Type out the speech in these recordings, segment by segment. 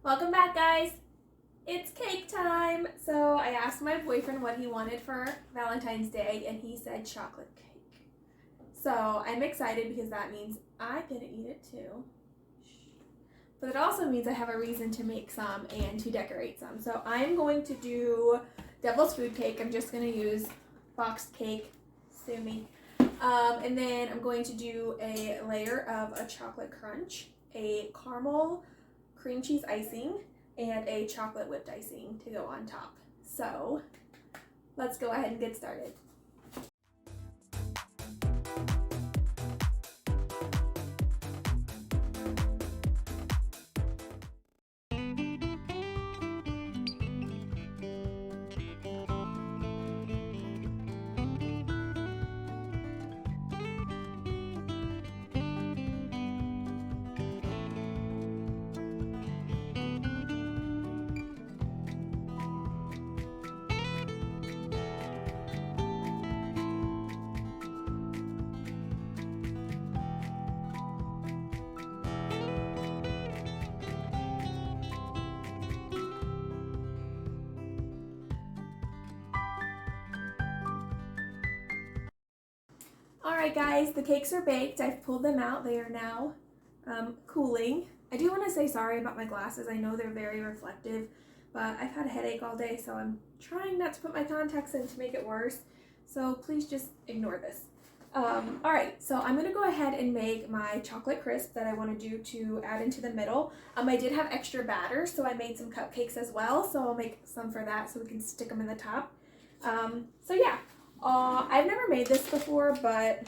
Welcome back, guys. It's cake time. So I asked my boyfriend what he wanted for Valentine's Day and he said chocolate cake. So I'm excited because that means I get to eat it too. But it also means I have a reason to make some and to decorate some. So I'm going to do devil's food cake. I'm just going to use boxed cake, sue me. And then I'm going to do a layer of a chocolate crunch, a caramel cream cheese icing, and a chocolate whipped icing to go on top. So let's go ahead and get started. Alright guys, the cakes are baked. I've pulled them out. They are now cooling. I do want to say sorry about my glasses. I know they're very reflective, but I've had a headache all day, so I'm trying not to put my contacts in to make it worse. So please just ignore this. Alright, so I'm going to go ahead and make my chocolate crisp that I want to do to add into the middle. I did have extra batter, so I made some cupcakes as well, so I'll make some for that so we can stick them in the top. So yeah. I've never made this before, but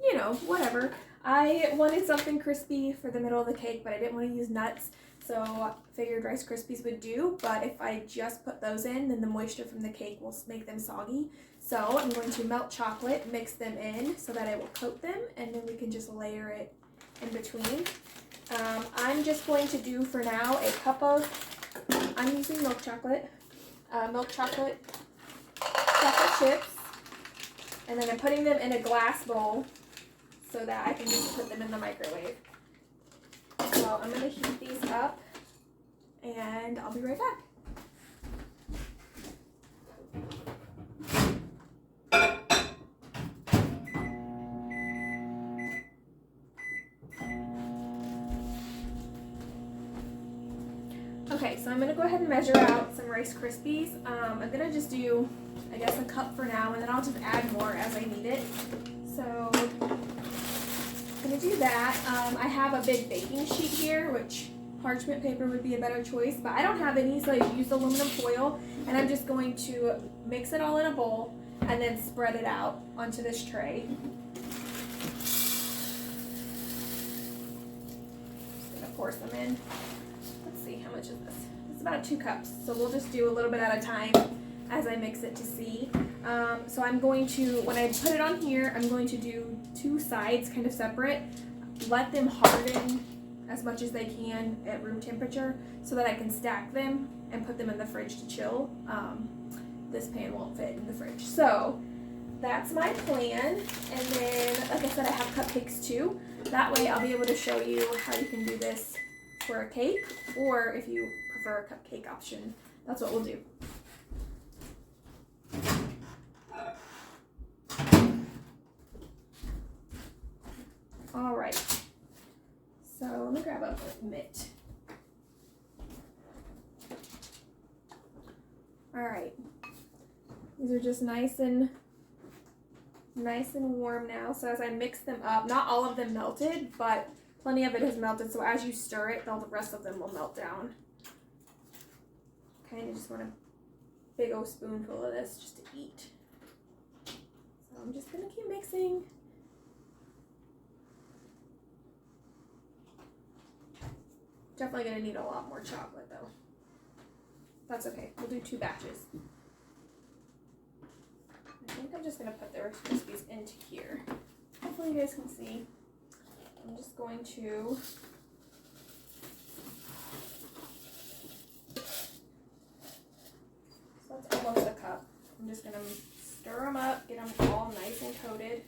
you know, whatever. I wanted something crispy for the middle of the cake, but I didn't want to use nuts, so I figured Rice Krispies would do. But if I just put those in, then the moisture from the cake will make them soggy. So I'm going to melt chocolate, mix them in so that I will coat them, and then we can just layer it in between. I'm just going to do for now a cup of, I'm using milk chocolate chips, and then I'm putting them in a glass bowl so that I can just put them in the microwave. So I'm going to heat these up and I'll be right back. Okay, so I'm going to go ahead and measure out some Rice Krispies. I'm going to just do, I guess, a cup for now, and then I'll just add more as I need it. So I'm going to do that. I have a big baking sheet here, which parchment paper would be a better choice, but I don't have any, so I used aluminum foil, and I'm just going to mix it all in a bowl and then spread it out onto this tray. Just going to pour some in. Let's see, how much is this? It's about 2 cups, so we'll just do a little bit at a time as I mix it to see. So I'm going to, when I put it on here, I'm going to do 2 sides kind of separate, let them harden as much as they can at room temperature so that I can stack them and put them in the fridge to chill. This pan won't fit in the fridge. So that's my plan. And then, like I said, I have cupcakes too. That way I'll be able to show you how you can do this for a cake, or if you prefer a cupcake option, that's what we'll do. All right, so let me grab a mitt. All right, these are just nice and warm now. So as I mix them up, not all of them melted, but plenty of it has melted, so as you stir it, all the rest of them will melt down. Kind of just want a big old spoonful of this just to eat. So I'm just going to keep mixing. Definitely going to need a lot more chocolate though. That's okay, we'll do 2 batches. I think I'm just going to put the Rice Krispies into here. Hopefully you guys can see. I'm just going to so that's almost a cup. I'm just going to stir them up, get them all nice and coated.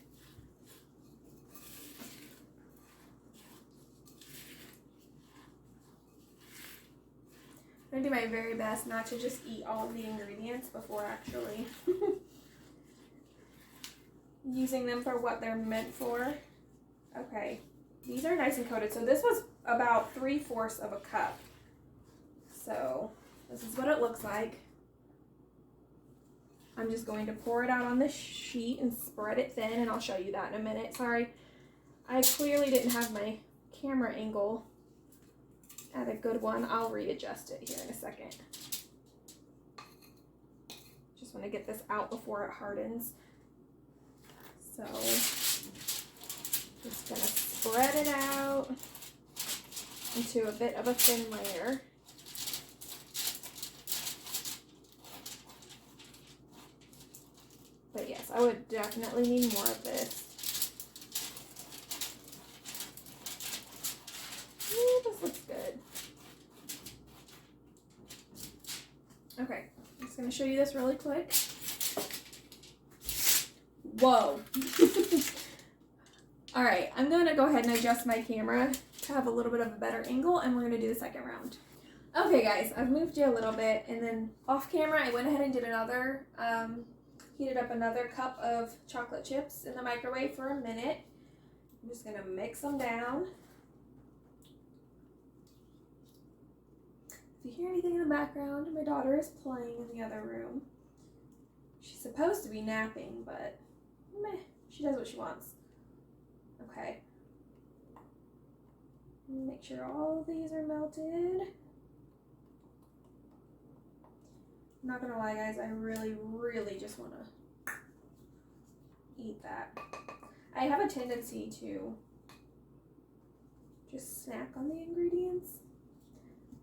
gonna do my very best not to just eat all of the ingredients before actually using them for what they're meant for. Okay, these are nice and coated. So this was about 3/4 of a cup. So this is what it looks like. I'm just going to pour it out on this sheet and spread it thin, and I'll show you that in a minute. Sorry, I clearly didn't have my camera angle at a good one. I'll readjust it here in a second. Just want to get this out before it hardens. So just gonna spread it out into a bit of a thin layer. But yes, I would definitely need more of this. Ooh, this looks good. Okay, I'm just gonna show you this really quick. Whoa. All right, I'm gonna go ahead and adjust my camera to have a little bit of a better angle, and we're gonna do the second round. Okay guys, I've moved you a little bit, and then off camera I went ahead and did another, heated up another cup of chocolate chips in the microwave for a minute. I'm just gonna mix them down. If you hear anything in the background, my daughter is playing in the other room. She's supposed to be napping, but meh, she does what she wants. Okay. Make sure all of these are melted. I'm not gonna lie, guys, I really, really just wanna eat that. I have a tendency to just snack on the ingredients,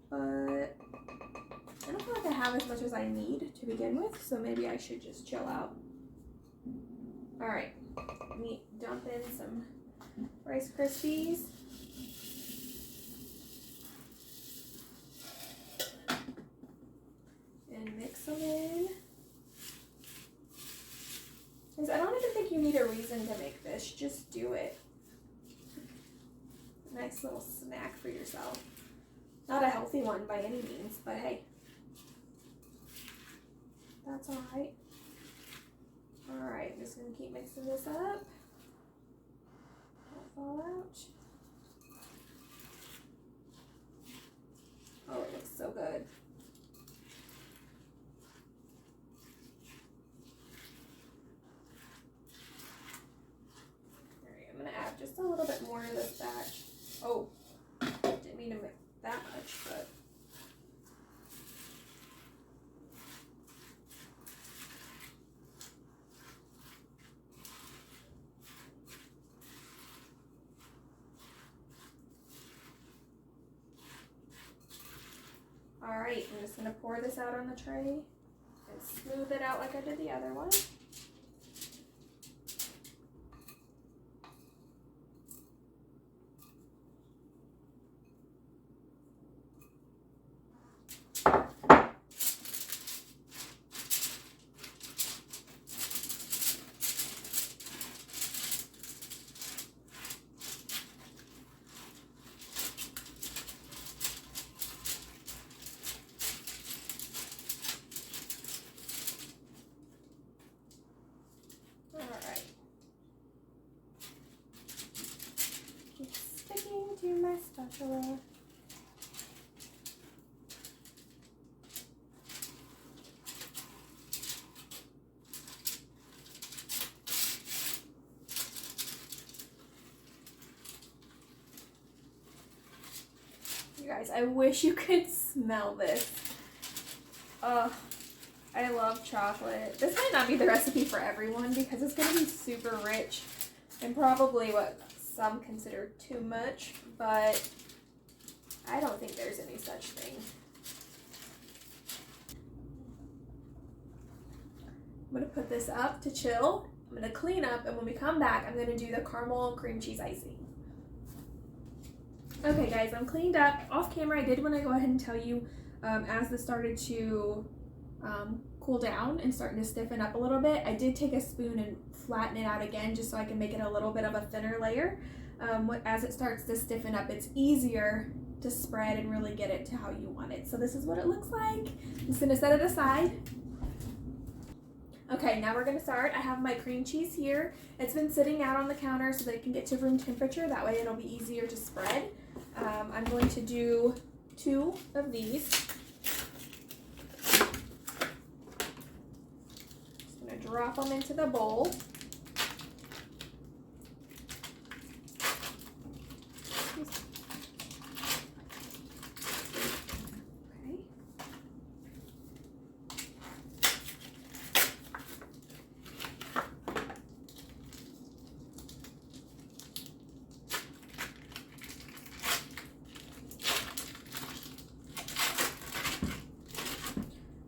but I don't feel like I have as much as I need to begin with, so maybe I should just chill out. All right, let me dump in some Rice Krispies. And mix them in. Because I don't even think you need a reason to make this, just do it. Nice little snack for yourself. Not a healthy one by any means, but hey, that's all right. All right, I'm just gonna keep mixing this up. Don't fall out. Oh, it looks so good. All right, I'm gonna add just a little bit more to this batch. Oh, didn't mean to mix that much, but all right, I'm just gonna pour this out on the tray and smooth it out like I did the other one. To my spatula. You guys, I wish you could smell this. Ugh, I love chocolate. This might not be the recipe for everyone because it's going to be super rich and probably what some consider too much, but I don't think there's any such thing. I'm going to put this up to chill. I'm going to clean up, and when we come back, I'm going to do the caramel cream cheese icing. Okay guys, I'm cleaned up. Off camera, I did want to go ahead and tell you as this started to cool down and starting to stiffen up a little bit, I did take a spoon and flatten it out again just so I can make it a little bit of a thinner layer. As it starts to stiffen up, it's easier to spread and really get it to how you want it. So this is what it looks like. I'm just gonna set it aside. Okay, now we're gonna start. I have my cream cheese here. It's been sitting out on the counter so that it can get to room temperature. That way it'll be easier to spread. I'm going to do 2 of these. Just gonna drop them into the bowl.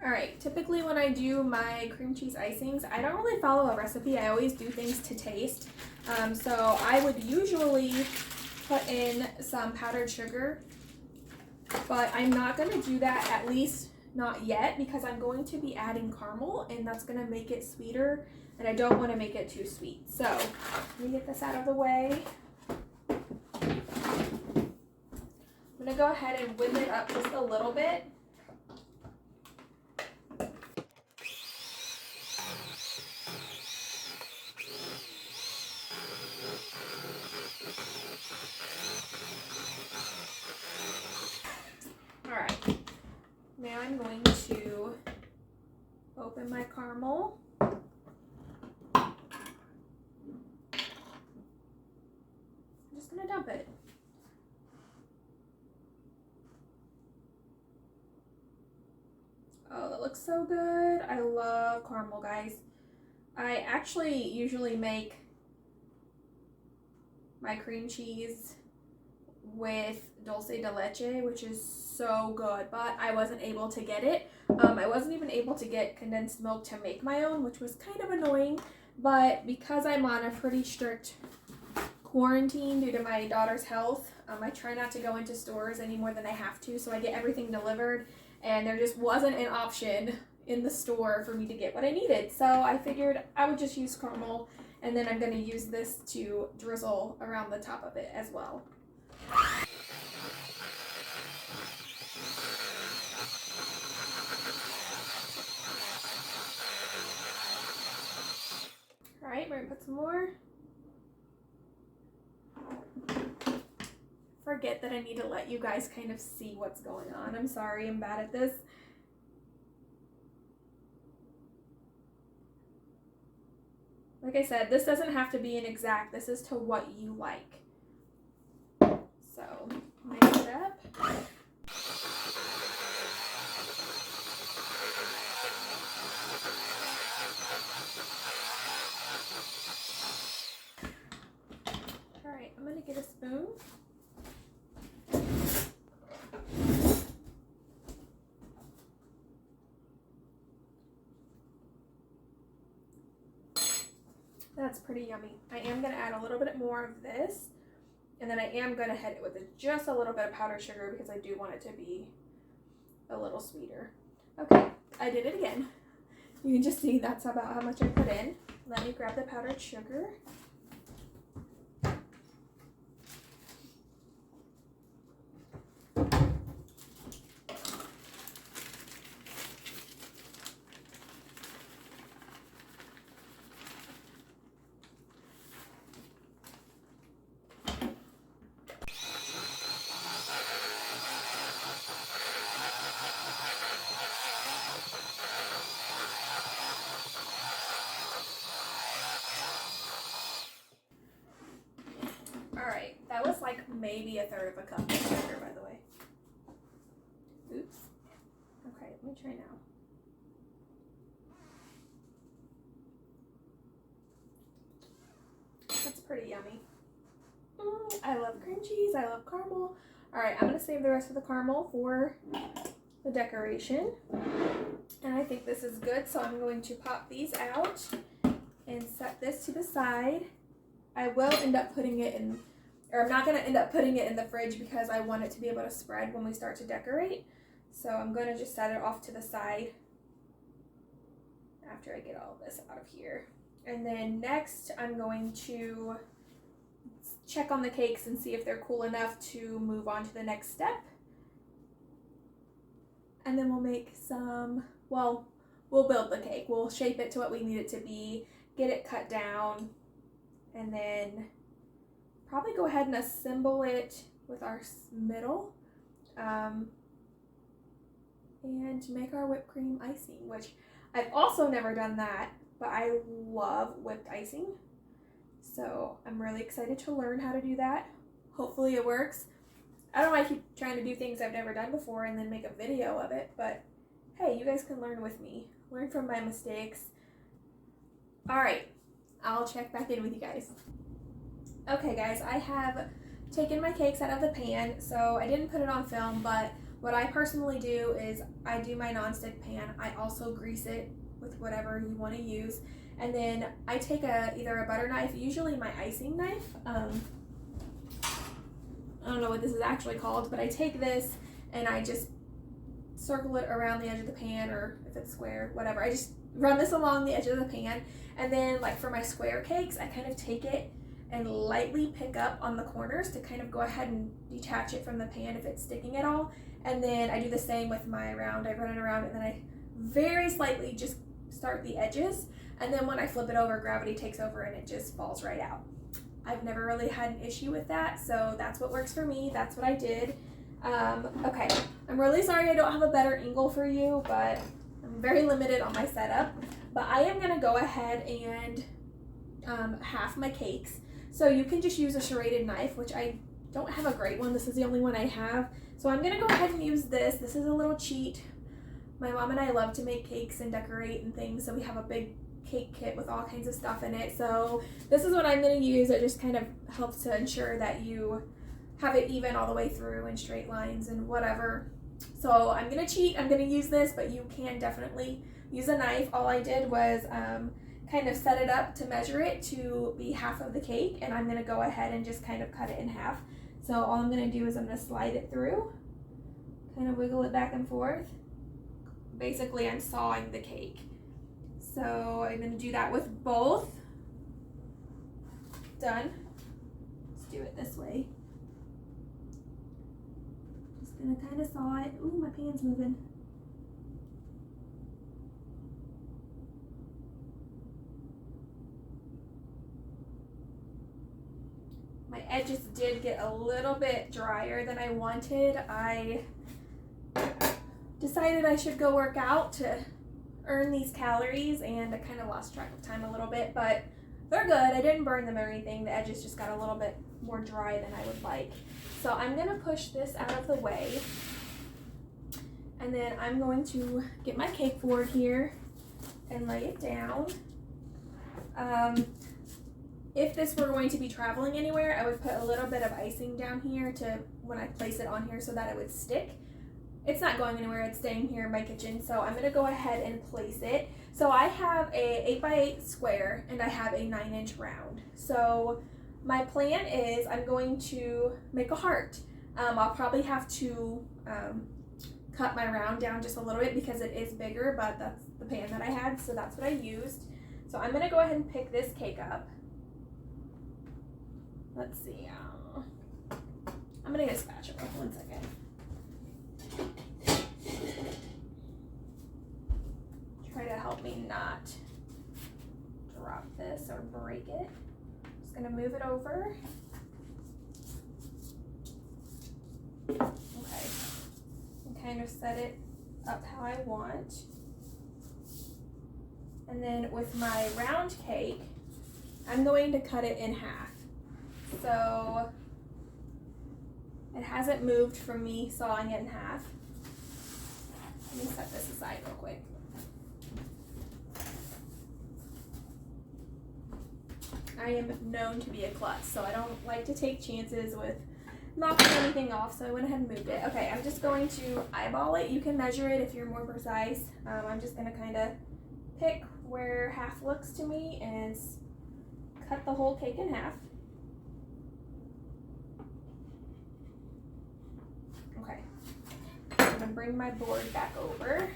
Alright, typically when I do my cream cheese icings, I don't really follow a recipe. I always do things to taste. So I would usually put in some powdered sugar, but I'm not going to do that, at least not yet, because I'm going to be adding caramel and that's going to make it sweeter and I don't want to make it too sweet. So let me get this out of the way. I'm going to go ahead and whip it up just a little bit. Alright, now I'm going to open my caramel. I'm just going to dump it. Oh, that looks so good. I love caramel, guys. I actually usually make my cream cheese with dulce de leche, which is so good, but I wasn't able to get it. I wasn't even able to get condensed milk to make my own, which was kind of annoying, but because I'm on a pretty strict quarantine due to my daughter's health, I try not to go into stores any more than I have to, so I get everything delivered, and there just wasn't an option in the store for me to get what I needed, so I figured I would just use caramel, and then I'm going to use this to drizzle around the top of it as well. Alright, we're going to put some more. Forget that I need to let you guys kind of see what's going on. I'm sorry, I'm bad at this. Like I said, this doesn't have to be an exact, this is to what you like. So, mix it up. Alright, I'm going to get a spoon. That's pretty yummy. I am going to add a little bit more of this, and then I am going to hit it with just a little bit of powdered sugar because I do want it to be a little sweeter. Okay, I did it again. You can just see that's about how much I put in. Let me grab the powdered sugar. Alright, that was like maybe a third of a cup of sugar, by the way. Oops. Okay, let me try now. That's pretty yummy. I love cream cheese, I love caramel. Alright, I'm going to save the rest of the caramel for the decoration. And I think this is good, so I'm going to pop these out and set this to the side. I will end up putting it in, or I'm not going to end up putting it in the fridge because I want it to be able to spread when we start to decorate. So I'm going to just set it off to the side after I get all of this out of here. And then next I'm going to check on the cakes and see if they're cool enough to move on to the next step. And then we'll make some, well, we'll build the cake. We'll shape it to what we need it to be, get it cut down, and then probably go ahead and assemble it with our middle, and make our whipped cream icing, which I've also never done that, but I love whipped icing. So I'm really excited to learn how to do that. Hopefully it works. I don't know why I keep trying to do things I've never done before and then make a video of it, but hey, you guys can learn with me. Learn from my mistakes. All right, I'll check back in with you guys. Okay guys, I have taken my cakes out of the pan, so I didn't put it on film, but what I personally do is I do my nonstick pan. I also grease it with whatever you want to use, and then I take either a butter knife, usually my icing knife. I don't know what this is actually called, but I take this and I just circle it around the edge of the pan, or if it's square, whatever. I just run this along the edge of the pan, and then like for my square cakes, I kind of take it and lightly pick up on the corners to kind of go ahead and detach it from the pan if it's sticking at all. And then I do the same with my round. I run it around and then I very slightly just start the edges, and then when I flip it over, gravity takes over and it just falls right out. I've never really had an issue with that, so that's what works for me. That's what I did. Okay, I'm really sorry I don't have a better angle for you, but I'm very limited on my setup. But I am gonna go ahead and half my cakes. So you can just use a serrated knife, which I don't have a great one. This is the only one I have. So I'm gonna go ahead and use this. This is a little cheat. My mom and I love to make cakes and decorate and things, so we have a big cake kit with all kinds of stuff in it. So this is what I'm gonna use. It just kind of helps to ensure that you have it even all the way through in straight lines and whatever. So I'm gonna cheat. I'm gonna use this, but you can definitely use a knife. All I did was kind of set it up to measure it to be half of the cake, and I'm gonna go ahead and just kind of cut it in half. So all I'm gonna do is I'm gonna slide it through, kind of wiggle it back and forth. Basically, I'm sawing the cake. So I'm gonna do that with both. Done. Let's do it this way. Just gonna kind of saw it. Ooh, my pan's moving. My edges did get a little bit drier than I wanted. I decided I should go work out to earn these calories, and I kind of lost track of time a little bit, but they're good. I didn't burn them or anything. The edges just got a little bit more dry than I would like. So I'm gonna push this out of the way, and then I'm going to get my cake board here and lay it down. If this were going to be traveling anywhere, I would put a little bit of icing down here to when I place it on here so that it would stick. It's not going anywhere, it's staying here in my kitchen, so I'm gonna go ahead and place it. So I have a 8x8 square and I have a 9-inch round. So my plan is I'm going to make a heart. I'll probably have to cut my round down just a little bit because it is bigger, but that's the pan that I had, so that's what I used. So I'm gonna go ahead and pick this cake up. Let's see, I'm gonna get a spatula, 1 second. Try to help me not drop this or break it. Just gonna move it over. Okay, and kind of set it up how I want. And then with my round cake, I'm going to cut it in half. So it hasn't moved from me sawing it in half. Let me set this aside real quick. I am known to be a klutz, so I don't like to take chances with knocking anything off, so I went ahead and moved it. Okay, I'm just going to eyeball it. You can measure it if you're more precise. I'm just gonna kind of pick where half looks to me and cut the whole cake in half. Okay, I'm gonna bring my board back over.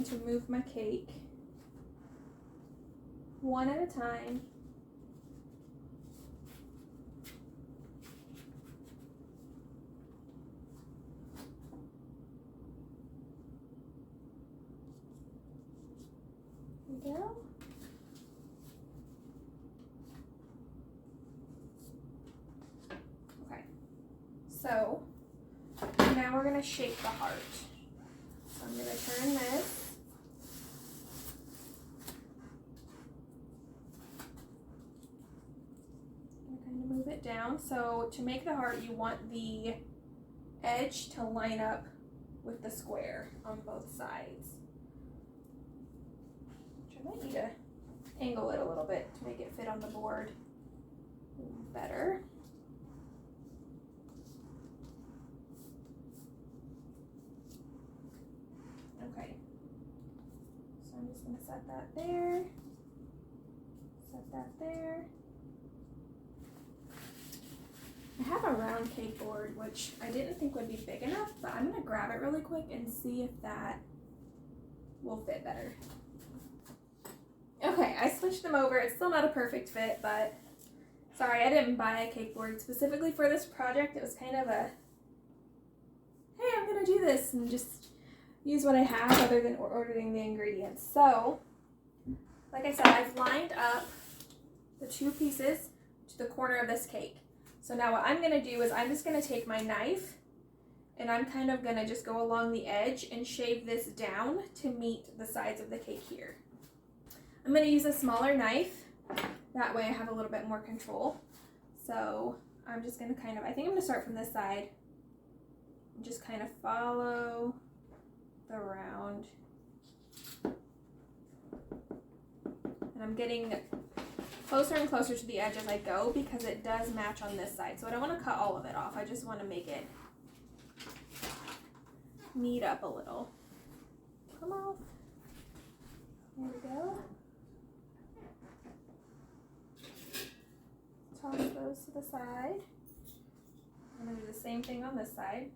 going to move my cake one at a time. There we go. Okay, so now we're going to shape the heart. So I'm going to turn this. I'm going to move it down. So to make the heart, you want the edge to line up with the square on both sides. Which I might need to angle it a little bit to make it fit on the board better. Okay, so I'm just going to set that there, set that there. I have a round cake board, which I didn't think would be big enough, but I'm going to grab it really quick and see if that will fit better. Okay, I switched them over. It's still not a perfect fit, but sorry, I didn't buy a cake board specifically for this project. It was kind of a, hey, I'm going to do this and just use what I have other than ordering the ingredients. So, like I said, I've lined up the two pieces to the corner of this cake. So now what I'm going to do is I'm just going to take my knife and I'm kind of going to just go along the edge and shave this down to meet the sides of the cake here. I'm going to use a smaller knife. That way I have a little bit more control. So I'm just going to kind of, I think I'm going to start from this side and just kind of follow the round. And I'm getting closer and closer to the edge as I go because it does match on this side. So I don't want to cut all of it off. I just want to make it meet up a little. Come off. There we go. Toss those to the side. I'm going to do the same thing on this side.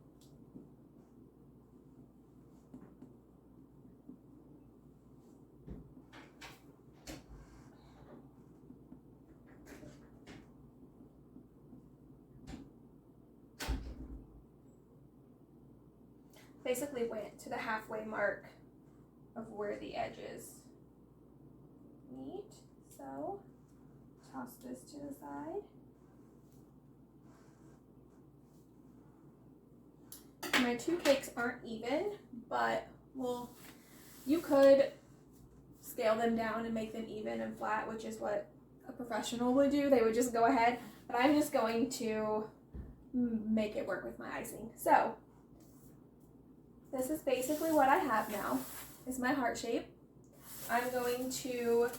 Basically went to the halfway mark of where the edges meet. So toss this to the side. My two cakes aren't even, but well, you could scale them down and make them even and flat, which is what a professional would do. They would just go ahead, but I'm just going to make it work with my icing. So this is basically what I have now, is my heart shape. I'm going to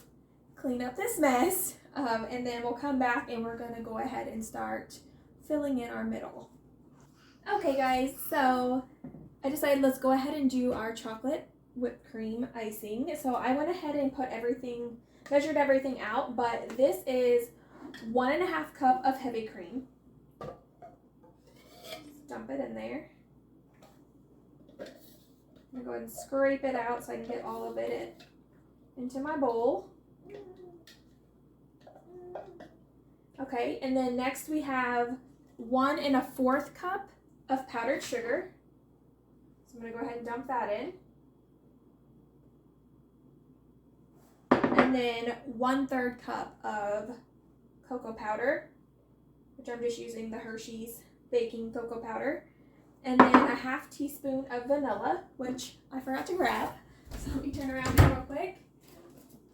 clean up this mess, and then we'll come back and we're gonna go ahead and start filling in our middle. Okay guys, so I decided let's go ahead and do our chocolate whipped cream icing. So I went ahead and put everything, measured everything out, but this is 1.5 cup of heavy cream. Just dump it in there. I'm going to go ahead and scrape it out so I can get all of it into my bowl. Okay, and then next we have 1.25 cup of powdered sugar. So I'm going to go ahead and dump that in. And then 1/3 cup of cocoa powder, which I'm just using the Hershey's baking cocoa powder. And then 1/2 teaspoon of vanilla, which I forgot to grab. So let me turn around real quick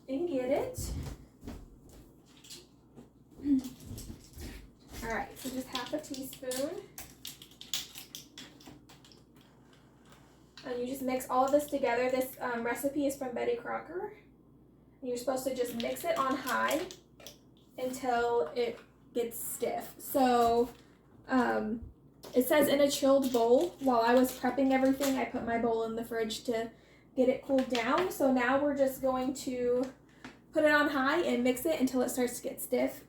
and get it. All right, so just 1/2 teaspoon. And you just mix all of this together. This recipe is from Betty Crocker. And you're supposed to just mix it on high until it gets stiff. So it says in a chilled bowl. While I was prepping everything, I put my bowl in the fridge to get it cooled down. So now we're just going to put it on high and mix it until it starts to get stiff.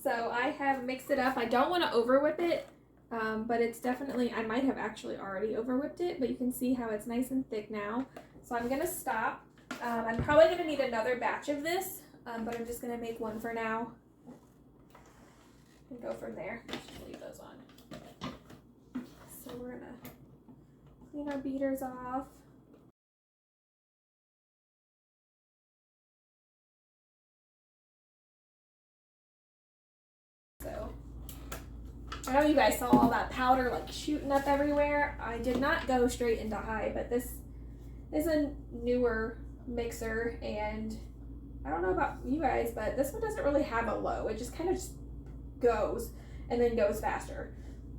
So I have mixed it up. I don't want to over whip it, but it's definitely, I might have actually already over whipped it, but you can see how it's nice and thick now. So I'm going to stop. I'm probably going to need another batch of this, but I'm just going to make one for now and go from there. Just leave those on. So we're going to clean our beaters off. So I know you guys saw all that powder like shooting up everywhere. I did not go straight into high, but this is a newer mixer, and I don't know about you guys, but this one doesn't really have a low. It just kind of just goes and then goes faster.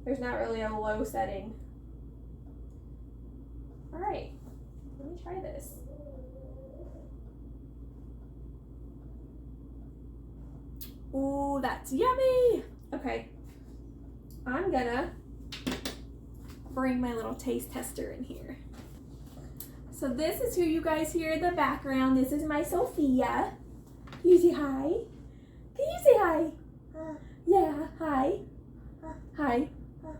There's not really a low setting. All right, let me try this. Ooh, that's yummy. Okay, I'm gonna bring my little taste tester in here. So this is who you guys hear in the background. This is my Sophia. Can you say hi? Can you say hi? Yeah, hi. Hi.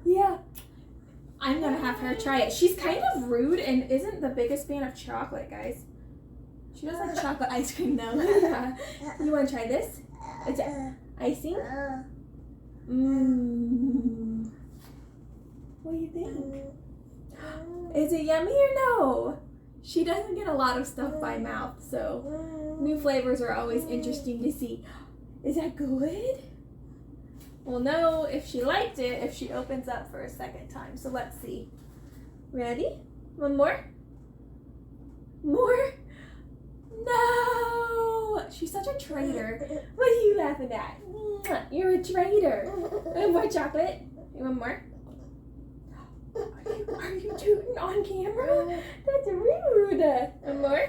Yeah. I'm gonna have her try it. She's kind of rude and isn't the biggest fan of chocolate, guys. She does like chocolate ice cream though. Yeah. You wanna try this? It's icing? Mmm. What do you think? Is it yummy or no? She doesn't get a lot of stuff by mouth, so new flavors are always interesting to see. Is that good? We'll know if she liked it if she opens up for a second time. So let's see. Ready? One more? More? No! She's such a traitor. What are you laughing at? You're a traitor. One more chocolate. One more. Are you tooting on camera? That's rude. One more?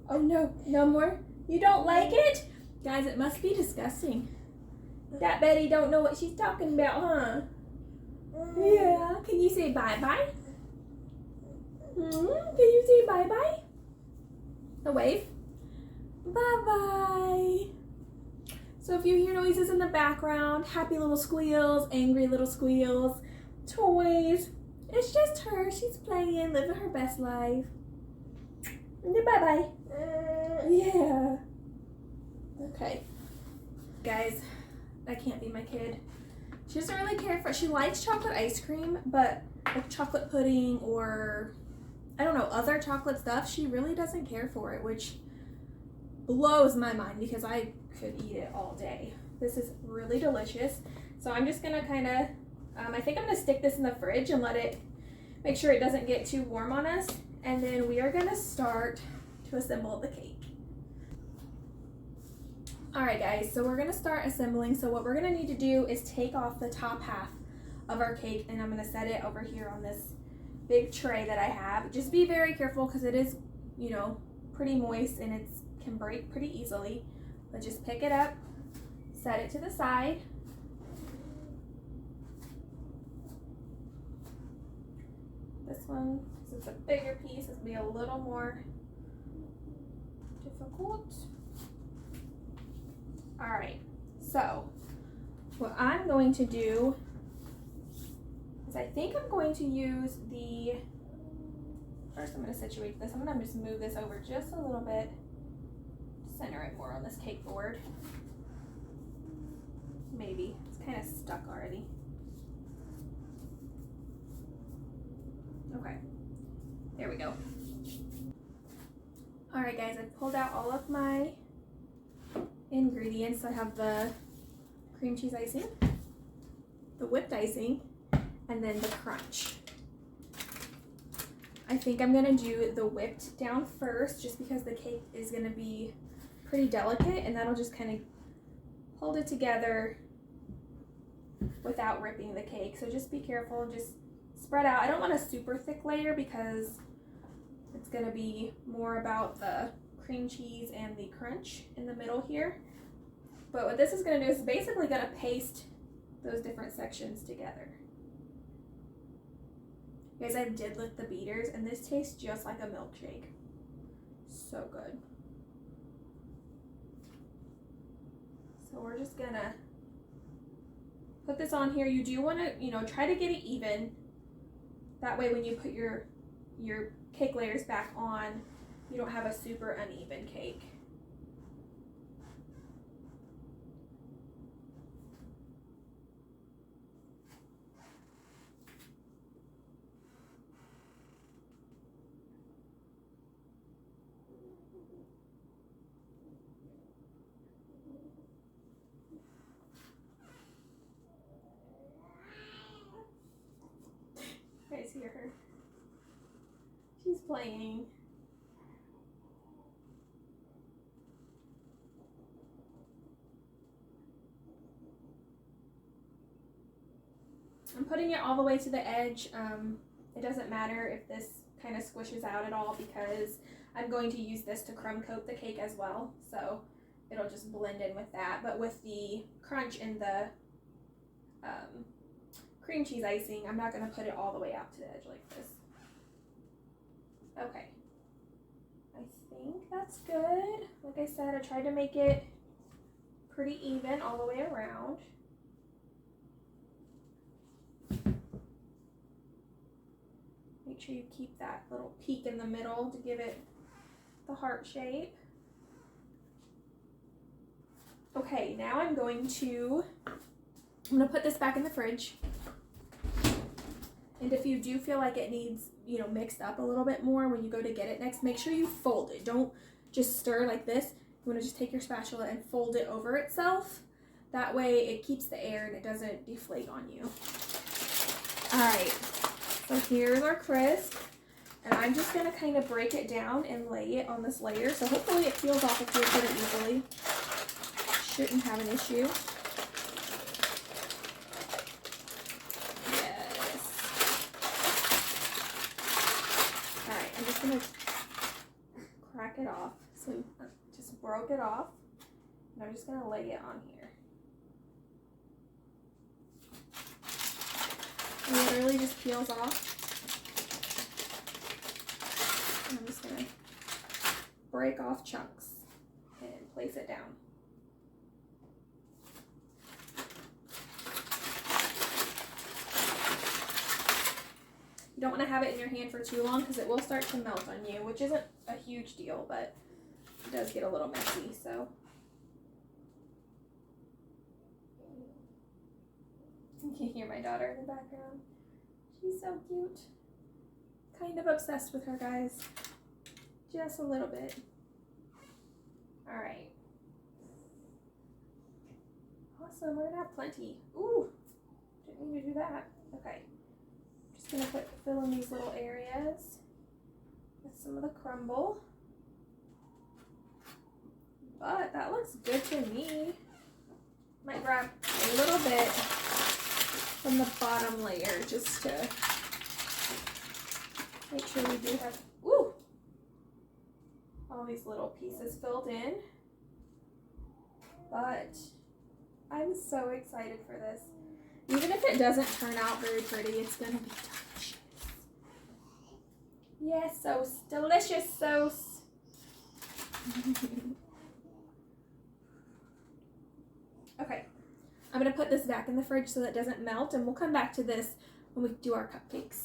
Oh no, no more? You don't like it? Guys, it must be disgusting. That Betty don't know what she's talking about, huh? Yeah. Can you say bye-bye? Can you say bye-bye? A wave? Bye-bye. So if you hear noises in the background, happy little squeals, angry little squeals, toys, it's just her. She's playing, living her best life. Bye-bye. Yeah. Okay. Guys, that can't be my kid. She doesn't really care for it. She likes chocolate ice cream, but like chocolate pudding or, I don't know, other chocolate stuff, she really doesn't care for it, which blows my mind because I could eat it all day. This is really delicious. So I'm just gonna kind of, I think I'm gonna stick this in the fridge and let it, make sure it doesn't get too warm on us. And then we are gonna start to assemble the cake. All right guys, so we're gonna start assembling. So what we're gonna need to do is take off the top half of our cake, and I'm gonna set it over here on this big tray that I have. Just be very careful because it is, you know, pretty moist and it can break pretty easily. But just pick it up, set it to the side. This one, since it's a bigger piece, it's gonna be a little more difficult. All right, so what I'm going to do is I think I'm going to use the, first I'm going to situate this. I'm going to just move this over just a little bit, center it more on this cake board. Maybe, it's kind of stuck already. Okay, there we go. All right guys, I've pulled out all of my ingredients. I have the cream cheese icing, the whipped icing, and then the crunch. I think I'm gonna do the whipped down first just because the cake is gonna be pretty delicate and that'll just kind of hold it together without ripping the cake. So just be careful, just spread out. I don't want a super thick layer because it's gonna be more about the cream cheese and the crunch in the middle here. But what this is going to do is basically going to paste those different sections together. Guys, I did lick the beaters and this tastes just like a milkshake. So good. So we're just going to put this on here. You do want to, you know, try to get it even. That way when you put your cake layers back on, you don't have a super uneven cake. You guys hear her? She's playing. I'm putting it all the way to the edge. It doesn't matter if this kind of squishes out at all because I'm going to use this to crumb coat the cake as well. So it'll just blend in with that. But with the crunch and the cream cheese icing, I'm not going to put it all the way out to the edge like this. Okay. I think that's good. Like I said, I tried to make it pretty even all the way around. Make sure you keep that little peak in the middle to give it the heart shape. Okay, now I'm going to put this back in the fridge. And if you do feel like it needs, you know, mixed up a little bit more when you go to get it next, make sure you fold it. Don't just stir like this. You want to just take your spatula and fold it over itself. That way it keeps the air and it doesn't deflate on you. All right, so here's our crisp. And I'm just going to kind of break it down and lay it on this layer. So hopefully it peels off of here pretty easily. Shouldn't have an issue. Crack it off. So I just broke it off, and I'm just going to lay it on here. It literally just peels off. And I'm just going to break off chunks and place it down. You don't want to have it in your hand for too long because it will start to melt on you, which isn't a huge deal, but it does get a little messy, so. You can hear my daughter in the background. She's so cute. Kind of obsessed with her, guys. Just a little bit. All right. Awesome, we're gonna have plenty. Ooh, didn't mean to do that. Okay. Just gonna fill in these little areas with some of the crumble. But that looks good to me. Might grab a little bit from the bottom layer just to make sure we do have, ooh, all these little pieces filled in. But I'm so excited for this. Even if it doesn't turn out very pretty, it's gonna be delicious. Yes, sauce, delicious sauce. Okay, I'm gonna put this back in the fridge so that it doesn't melt, and we'll come back to this when we do our cupcakes.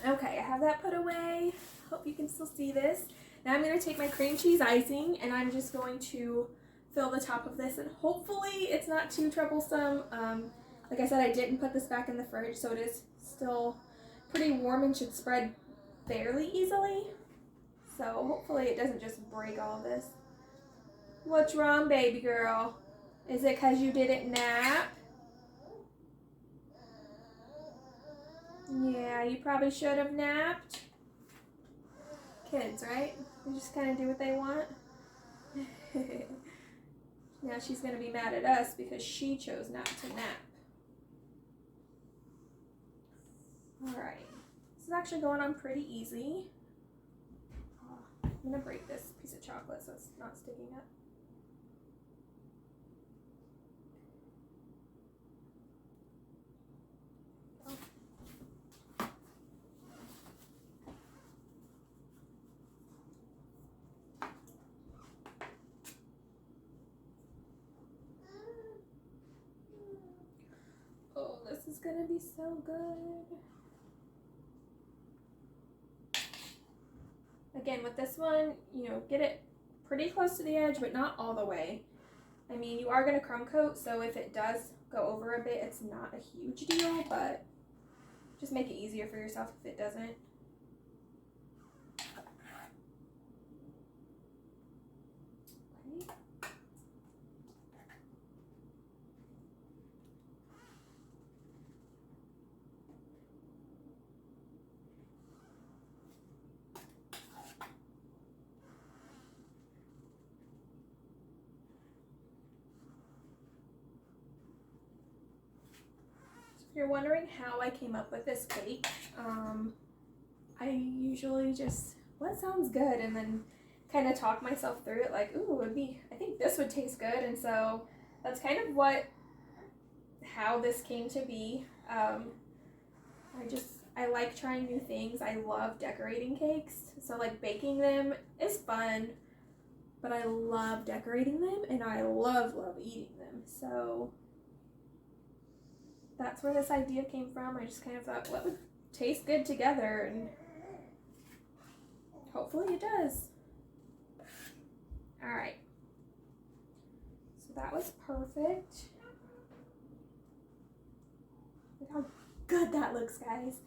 Okay, I have that put away. Hope you can still see this. Now I'm gonna take my cream cheese icing, and I'm just going to fill the top of this, and hopefully it's not too troublesome. Like I said, I didn't put this back in the fridge, so it is still pretty warm and should spread fairly easily. So hopefully it doesn't just break all of this. What's wrong, baby girl? Is it because you didn't nap? Yeah, you probably should have napped. Kids, right? They just kind of do what they want. Now she's going to be mad at us because she chose not to nap. Alright, this is actually going on pretty easy. I'm going to break this piece of chocolate so it's not sticking up. gonna be so good. Again, with this one, you know, get it pretty close to the edge, but not all the way. I mean, you are gonna crumb coat, so if it does go over a bit, it's not a huge deal, but just make it easier for yourself if it doesn't. If you're wondering how I came up with this cake, I usually just, what sounds good, and then kind of talk myself through it, like, ooh, I think this would taste good, and so that's kind of how this came to be. I like trying new things. I love decorating cakes, so like baking them is fun, but I love decorating them, and I love eating them, so that's where this idea came from. I just kind of thought, what would taste good together, and hopefully it does. All right, so that was perfect. Look how good that looks, guys.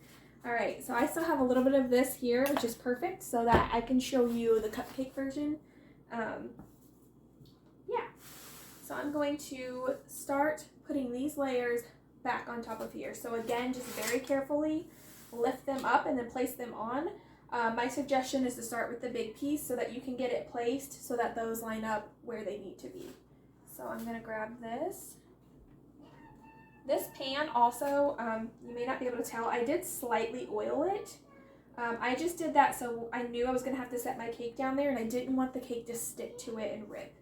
All right, so I still have a little bit of this here, which is perfect, so that I can show you the cupcake version. Yeah, so I'm going to start putting these layers back on top of here. So again, just very carefully lift them up and then place them on. My suggestion is to start with the big piece so that you can get it placed so that those line up where they need to be. So I'm gonna grab this. This pan also, you may not be able to tell, I did slightly oil it. I just did that so I knew I was gonna have to set my cake down there, and I didn't want the cake to stick to it and rip.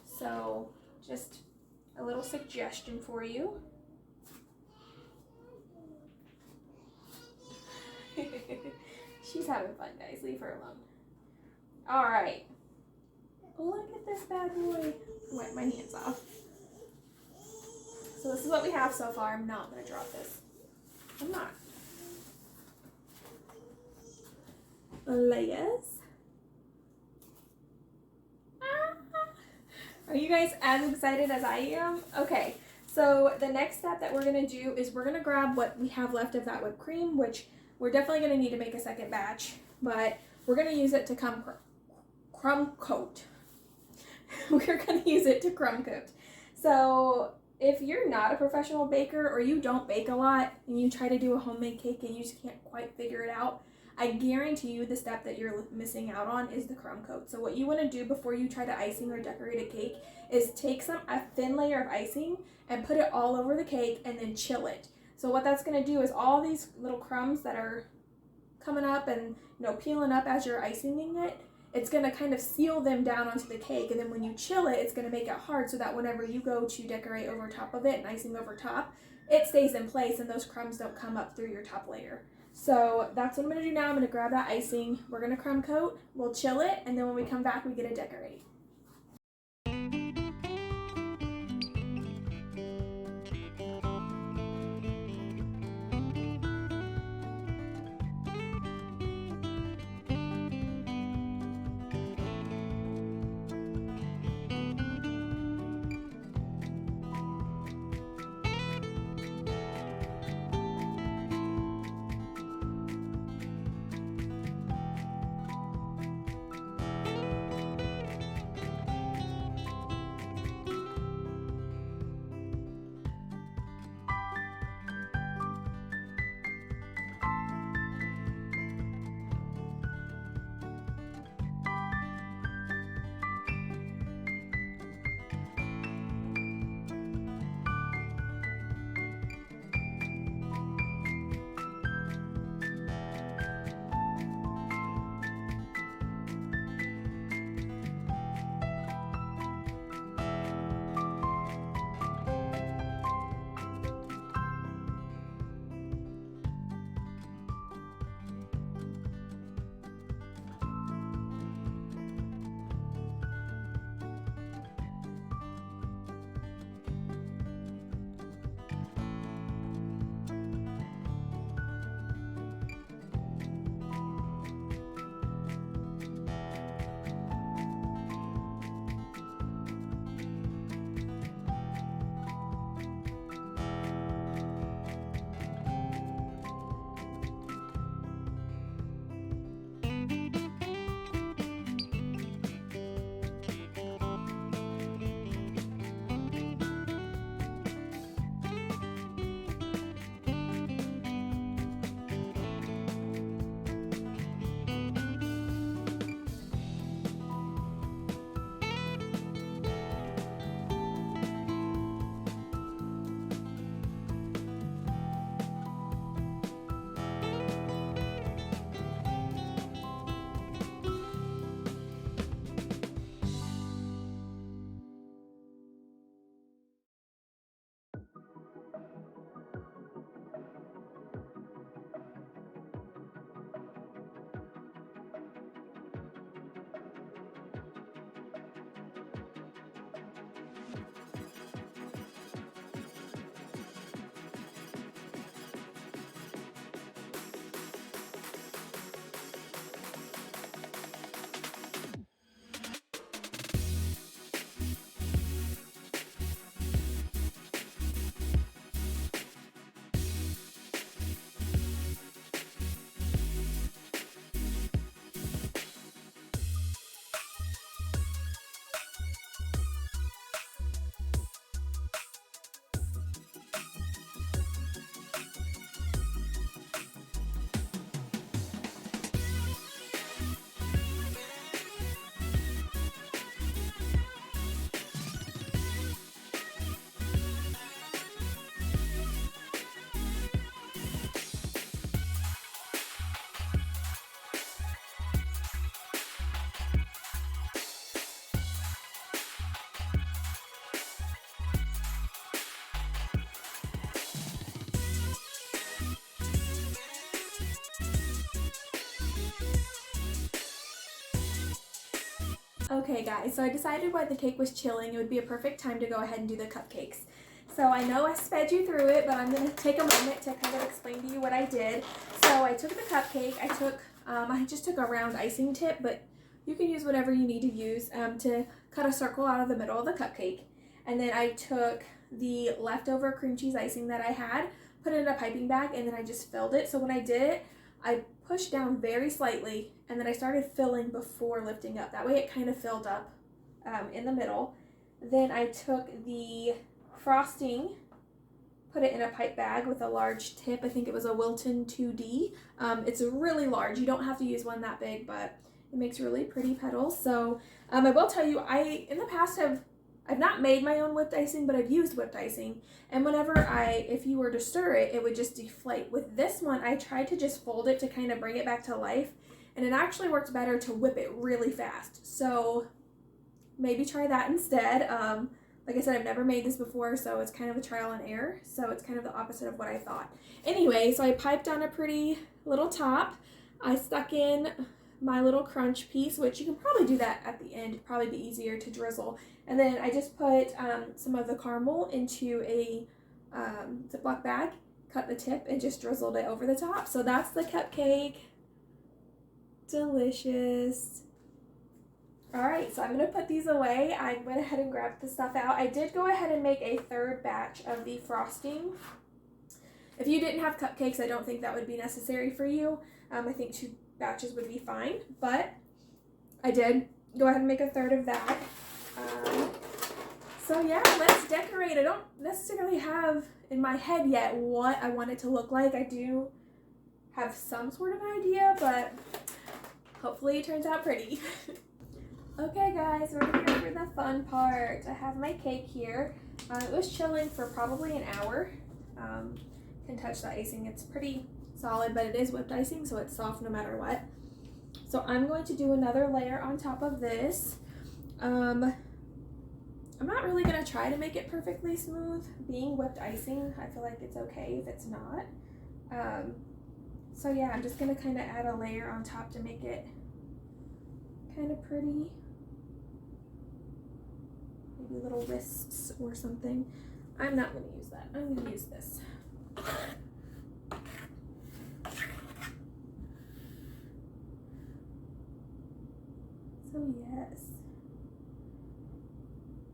So just a little suggestion for you. She's having fun, guys. Leave her alone. All right. Look at this bad boy. Wipe my hands off. So this is what we have so far. I'm not going to drop this. I'm not. Layers. Are you guys as excited as I am? Okay. So the next step that we're going to do is we're going to grab what we have left of that whipped cream, which we're definitely going to need to make a second batch, but we're going to use it to crumb coat. We're going to use it to crumb coat. So if you're not a professional baker, or you don't bake a lot and you try to do a homemade cake and you just can't quite figure it out, I guarantee you the step that you're missing out on is the crumb coat. So what you want to do before you try to icing or decorate a cake is take a thin layer of icing and put it all over the cake and then chill it. So what that's going to do is all these little crumbs that are coming up and peeling up as you're icing it, it's going to kind of seal them down onto the cake, and then when you chill it, it's going to make it hard so that whenever you go to decorate over top of it and icing over top, it stays in place and those crumbs don't come up through your top layer. So that's what I'm going to do now. I'm going to grab that icing, we're going to crumb coat, we'll chill it, and then when we come back we get to decorate. Okay guys, so I decided while the cake was chilling, it would be a perfect time to go ahead and do the cupcakes. So I know I sped you through it, but I'm going to take a moment to kind of explain to you what I did. So I took the cupcake, I just took a round icing tip, but you can use whatever you need to use to cut a circle out of the middle of the cupcake. And then I took the leftover cream cheese icing that I had, put it in a piping bag, and then I just filled it. So when I did it, I pushed down very slightly, and then I started filling before lifting up. That way it kind of filled up in the middle. Then I took the frosting, put it in a pipe bag with a large tip. I think it was a Wilton 2D. It's really large. You don't have to use one that big, but it makes really pretty petals. So I will tell you, in the past I've not made my own whipped icing, but I've used whipped icing. And if you were to stir it, it would just deflate. With this one, I tried to just fold it to kind of bring it back to life. And it actually works better to whip it really fast. So maybe try that instead. Like I said, I've never made this before, so it's kind of a trial and error. So it's kind of the opposite of what I thought. Anyway, so I piped on a pretty little top. I stuck in my little crunch piece, which you can probably do that at the end. It'd probably be easier to drizzle. And then I just put some of the caramel into a Ziploc bag, cut the tip, and just drizzled it over the top. So that's the cupcake. Delicious. Alright, so I'm going to put these away. I went ahead and grabbed the stuff out. I did go ahead and make a third batch of the frosting. If you didn't have cupcakes, I don't think that would be necessary for you. I think 2 batches would be fine, but I did go ahead and make a third of that. So yeah, let's decorate. I don't necessarily have in my head yet what I want it to look like. I do have some sort of idea, but hopefully it turns out pretty. Okay guys, we're here for the fun part. I have my cake here. It was chilling for probably an hour. Can touch the icing. It's pretty solid, but it is whipped icing, so it's soft no matter what. So I'm going to do another layer on top of this. I'm not really going to try to make it perfectly smooth. Being whipped icing, I feel like it's okay if it's not. So yeah, I'm just going to kind of add a layer on top to make it kind of pretty. Maybe little wisps or something. I'm not going to use that. I'm going to use this. So yes,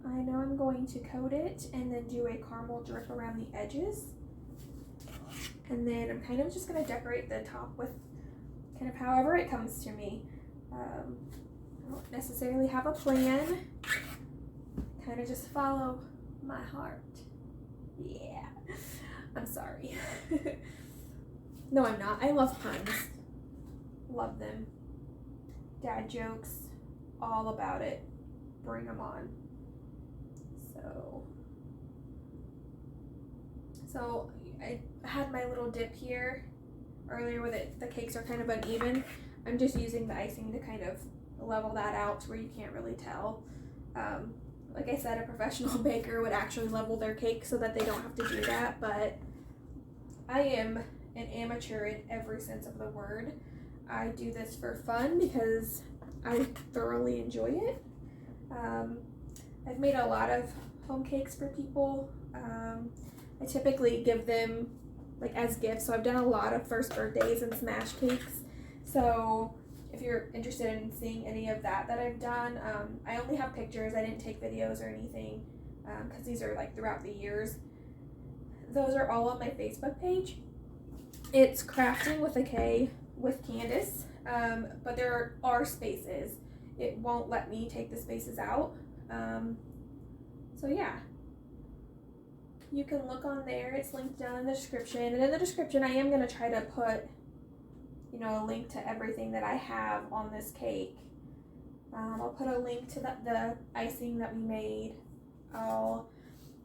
I know I'm going to coat it and then do a caramel drip around the edges. And then I'm kind of just going to decorate the top with kind of however it comes to me. I don't necessarily have a plan. Kind of just follow my heart. Yeah. I'm sorry. No, I'm not. I love puns. Love them. Dad jokes. All about it. Bring them on. So I had my little dip here earlier with it. The cakes are kind of uneven. I'm just using the icing to kind of level that out to where you can't really tell. Like I said, a professional baker would actually level their cake so that they don't have to do that, but I am an amateur in every sense of the word. I do this for fun because I thoroughly enjoy it. I've made a lot of home cakes for people. I typically give them like as gifts, so I've done a lot of first birthdays and smash cakes. So if you're interested in seeing any of that I've done, I only have pictures. I didn't take videos or anything because these are like throughout the years. Those are all on my Facebook page. It's Crafting with a K with Candace, but there are spaces. It won't let me take the spaces out. So yeah, you can look on there. It's linked down in the description. And in the description, I am going to try to put, a link to everything that I have on this cake. I'll put a link to the icing that we made. I'll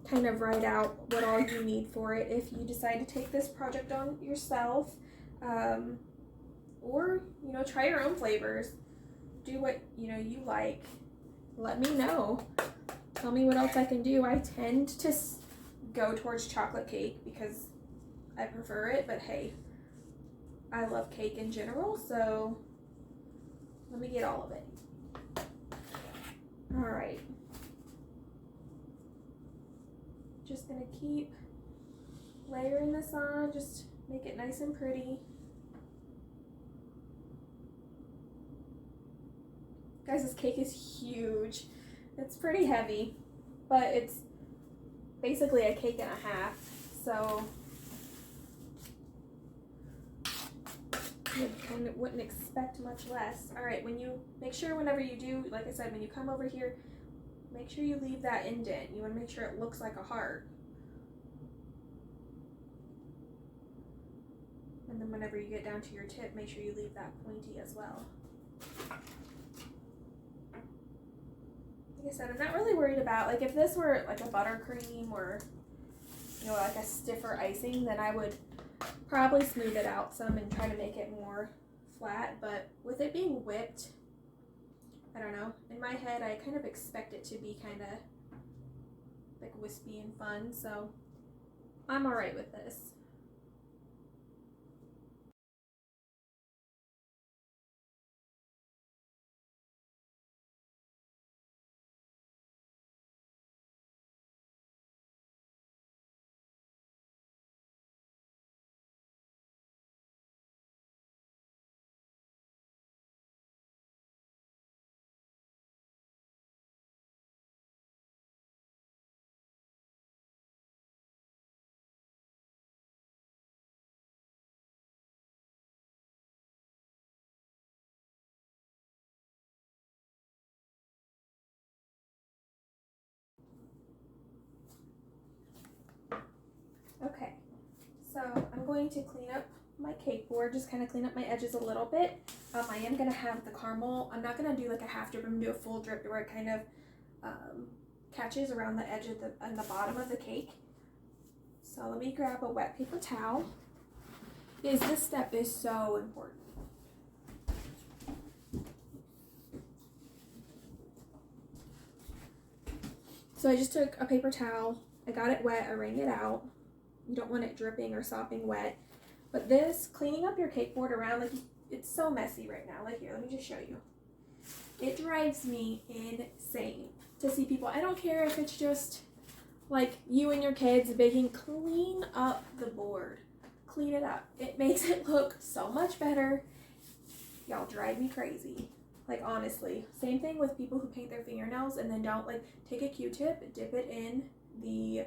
kind of write out what all you need for it if you decide to take this project on yourself. Or, try your own flavors. Do what, you like. Let me know. Tell me what else I can do. I tend to go towards chocolate cake because I prefer it, but hey, I love cake in general, so let me get all of it. All right. Just gonna keep layering this on, just make it nice and pretty. Guys, this cake is huge. It's pretty heavy, but it's basically a cake and a half, so you wouldn't expect much less. All right, when you make sure whenever you do, like I said, when you come over here, make sure you leave that indent. You want to make sure it looks like a heart. And then whenever you get down to your tip, make sure you leave that pointy as well. Like I said, I'm not really worried about, like if this were like a buttercream or, you know, like a stiffer icing, then I would probably smooth it out some and try to make it more flat. But with it being whipped, I don't know, in my head I kind of expect it to be kind of like wispy and fun, so I'm alright with this. Okay, so I'm going to clean up my cake board, just kind of clean up my edges a little bit. I am going to have the caramel, I'm not going to do like a half drip, I'm going to do a full drip to where it kind of catches around the edge of the bottom of the cake. So let me grab a wet paper towel, because this step is so important. So I just took a paper towel, I got it wet, I wrung it out. You don't want it dripping or sopping wet. But this, cleaning up your cake board around, like, it's so messy right now. Like, here, let me just show you. It drives me insane to see people. I don't care if it's just like you and your kids baking, clean up the board. Clean it up. It makes it look so much better. Y'all drive me crazy. Like, honestly. Same thing with people who paint their fingernails and then don't, like, take a Q-tip, dip it in the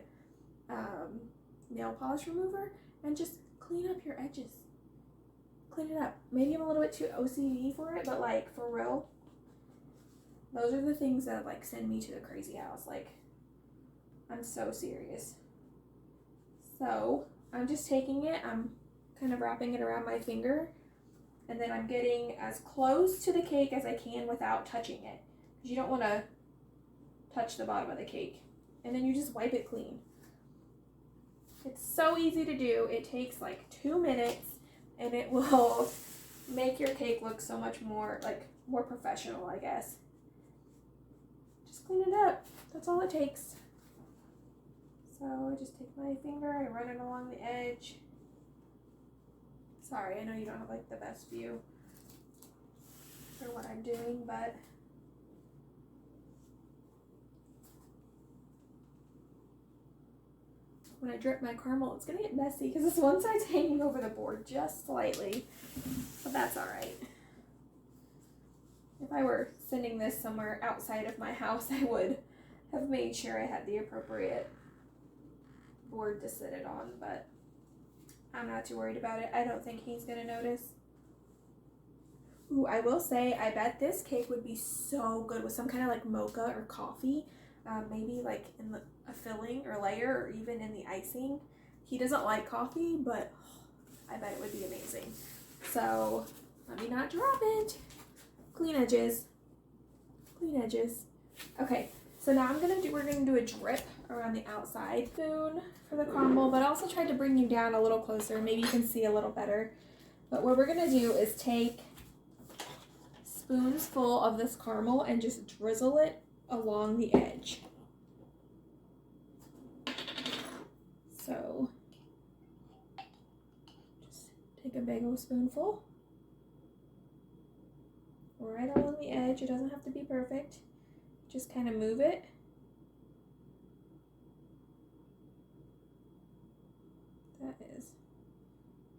nail polish remover, and just clean up your edges. Clean it up. Maybe I'm a little bit too OCD for it, but like, for real, those are the things that like send me to the crazy house. Like, I'm so serious. So I'm just taking it, I'm kind of wrapping it around my finger, and then I'm getting as close to the cake as I can without touching it, because you don't want to touch the bottom of the cake. And then you just wipe it clean. It's so easy to do. It takes like 2 minutes, and it will make your cake look so much more, like, more professional, I guess. Just clean it up. That's all it takes. So I just take my finger, I run it along the edge. Sorry, I know you don't have like the best view for what I'm doing, but when I drip my caramel, it's gonna get messy because this one side's hanging over the board just slightly, but that's all right. If I were sending this somewhere outside of my house, I would have made sure I had the appropriate board to sit it on, but I'm not too worried about it. I don't think he's gonna notice. Ooh, I will say, I bet this cake would be so good with some kind of like mocha or coffee. Maybe like in a filling or layer, or even in the icing. He doesn't like coffee, but I bet it would be amazing. So let me not drop it. Clean edges. Clean edges. Okay, so now we're gonna do a drip around the outside spoon for the caramel, but I also tried to bring you down a little closer. Maybe you can see a little better. But what we're gonna do is take spoons full of this caramel and just drizzle it along the edge. So just take a big old spoonful right along the edge. It doesn't have to be perfect. just kind of move it. That is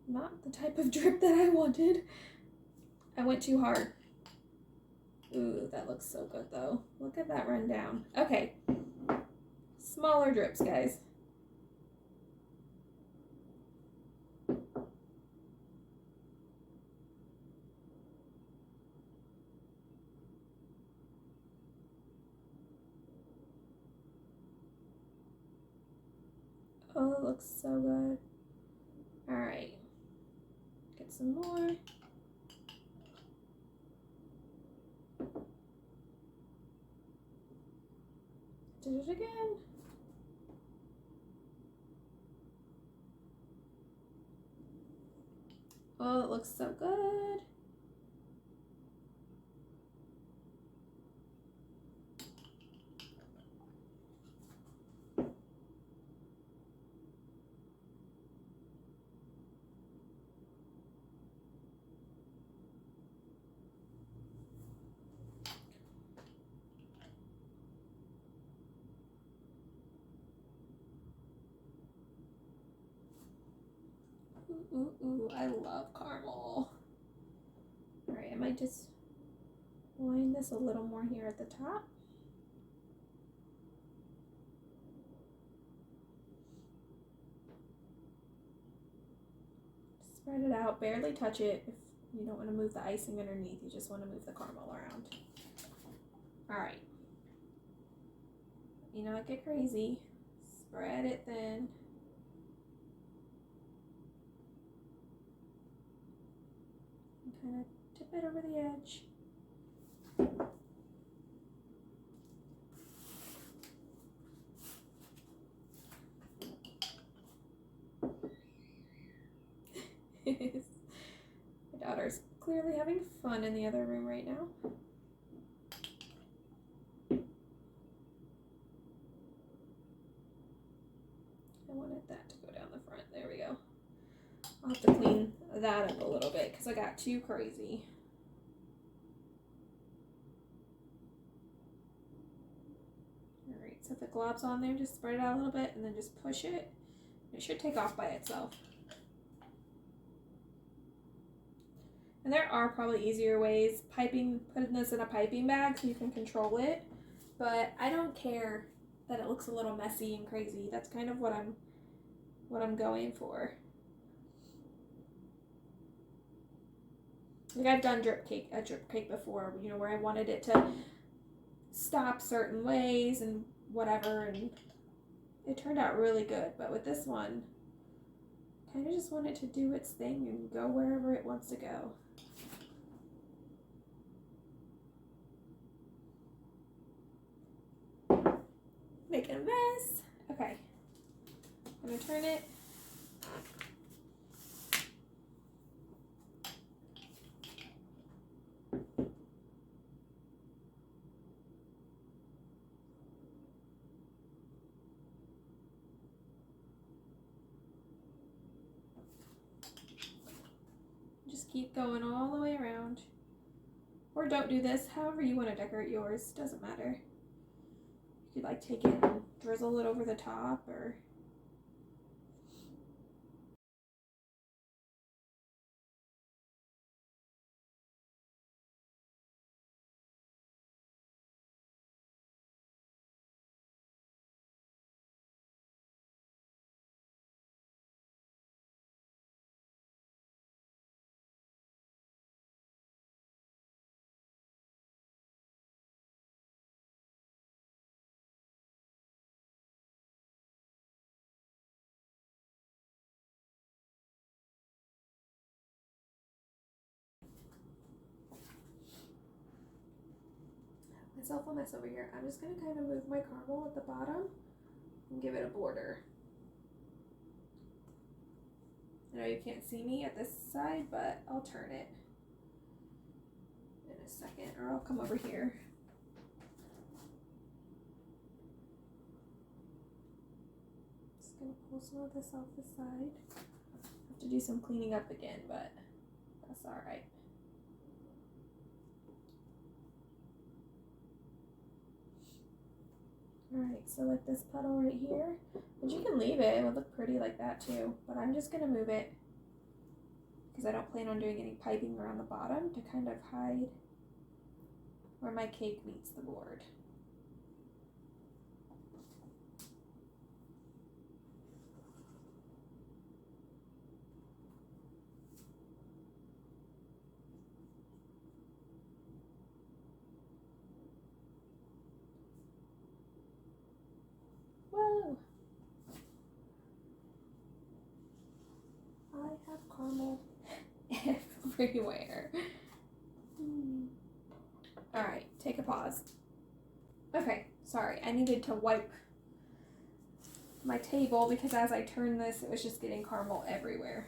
not the type of drip that I wanted. I went too hard. Ooh, that looks so good though. Look at that run down. Okay, smaller drips, guys. Oh, it looks so good. All right, get some more. Did it again. Oh, it looks so good. Ooh, I love caramel. All right, I might just line this a little more here at the top. Spread it out, barely touch it if you don't want to move the icing underneath, you just want to move the caramel around. All right, you know, get crazy, spread it thin. And kind of tip it over the edge. My daughter's clearly having fun in the other room right now. I wanted that to go down the front. There we go. I'll have to clean that up a little bit because I got too crazy. Alright, so if it globs on there, just spread it out a little bit and then just push it. It should take off by itself. And there are probably easier ways, putting this in a piping bag so you can control it, but I don't care that it looks a little messy and crazy. That's kind of what I'm going for. Like I've done a drip cake before, you know, where I wanted it to stop certain ways and whatever, and it turned out really good. But with this one, I kind of just want it to do its thing and go wherever it wants to go. Making a mess. Okay, I'm gonna turn it. Just keep going all the way around. Or don't do this, however you want to decorate yours, doesn't matter. You could like take it and drizzle it over the top, or myself a mess over here. I'm just going to kind of move my caramel at the bottom and give it a border. I know you can't see me at this side, but I'll turn it in a second, or I'll come over here. Just going to pull some of this off the side. Have to do some cleaning up again, but that's all right. Alright, so like this puddle right here, but you can leave it would look pretty like that too, but I'm just going to move it because I don't plan on doing any piping around the bottom to kind of hide where my cake meets the board. Whoa! I have caramel everywhere. Alright, take a pause. Okay, sorry, I needed to wipe my table because as I turned this, it was just getting caramel everywhere.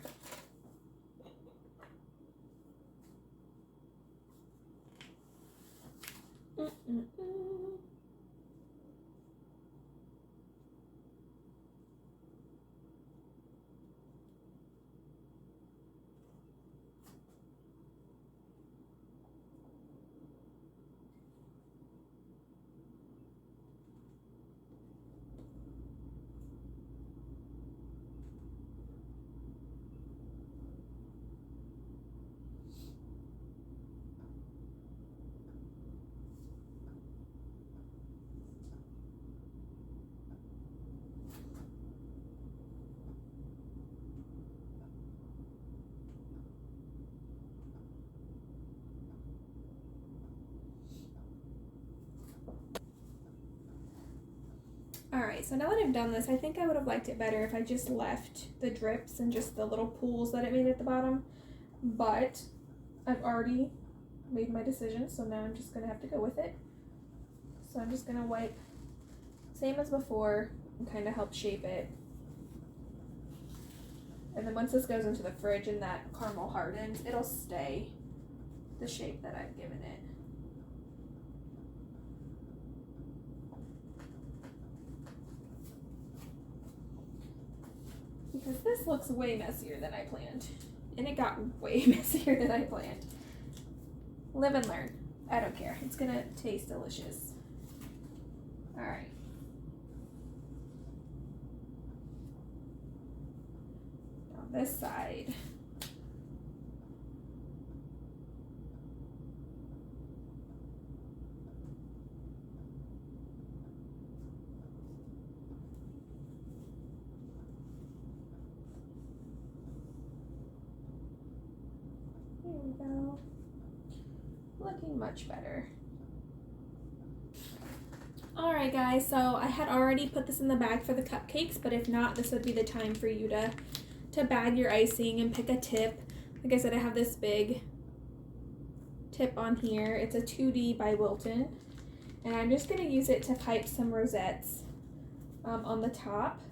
Alright, so now that I've done this, I think I would have liked it better if I just left the drips and just the little pools that it made at the bottom. But I've already made my decision, so now I'm just going to have to go with it. So I'm just going to wipe, same as before, and kind of help shape it. And then once this goes into the fridge and that caramel hardens, it'll stay the shape that I've given it. Because this looks way messier than I planned. And it got way messier than I planned. Live and learn. I don't care. It's gonna taste delicious. Alright. On this side. There we go. Looking much better. Alright guys, so I had already put this in the bag for the cupcakes, but if not, this would be the time for you to bag your icing and pick a tip. Like I said, I have this big tip on here. It's a 2D by Wilton. And I'm just going to use it to pipe some rosettes on the top.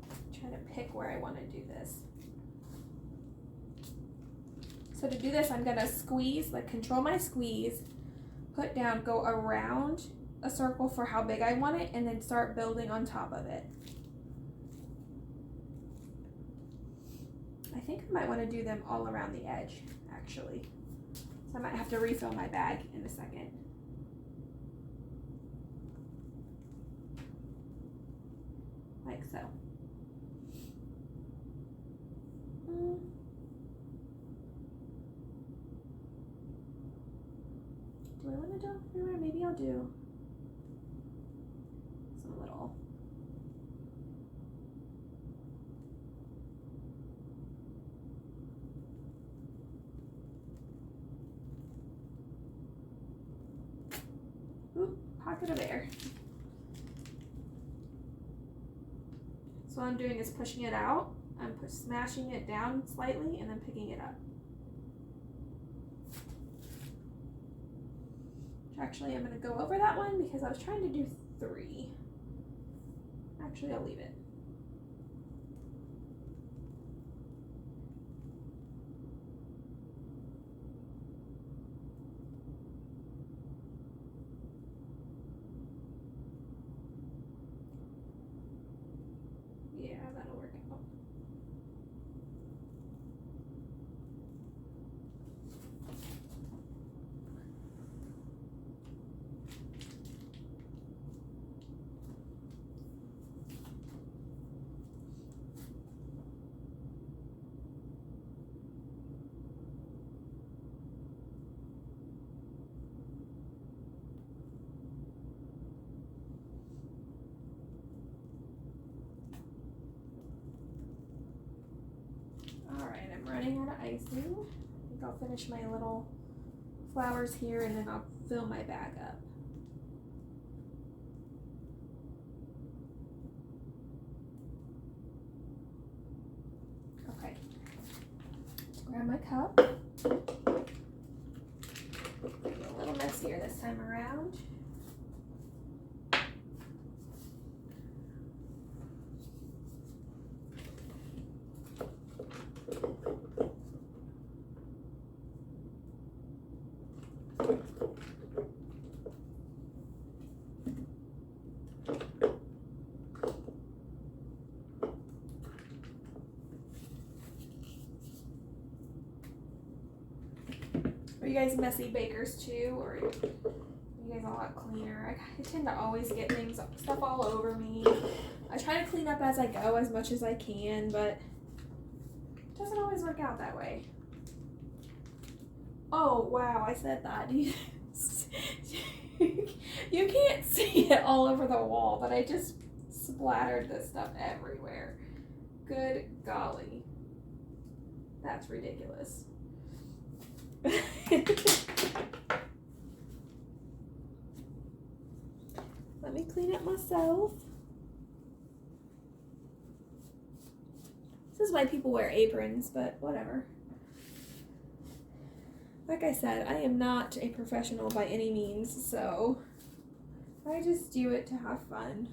I'm trying to pick where I want to do this. So to do this, I'm going to squeeze, like control my squeeze, put down, go around a circle for how big I want it, and then start building on top of it. I think I might want to do them all around the edge, actually. So I might have to refill my bag in a second. Like so. Do I want to do it everywhere? Maybe I'll do some little. Oop, pocket of air. So what I'm doing is pushing it out. I'm smashing it down slightly and then picking it up. Actually, I'm going to go over that one because I was trying to do 3. Actually, I'll leave it. Yeah, that'll work out. running out of icing. I think I'll finish my little flowers here and then I'll fill my bag up. Okay, grab my cup. A little messier this time around. Are you guys messy bakers too, or are you guys a lot cleaner? I tend to always get stuff all over me. I try to clean up as I go as much as I can, but it doesn't always work out that way. Oh wow, I said that. You can't see it all over the wall, but I just splattered this stuff everywhere. Good golly. That's ridiculous. Let me clean up myself. This is why people wear aprons, but whatever. Like I said, I am not a professional by any means, so I just do it to have fun.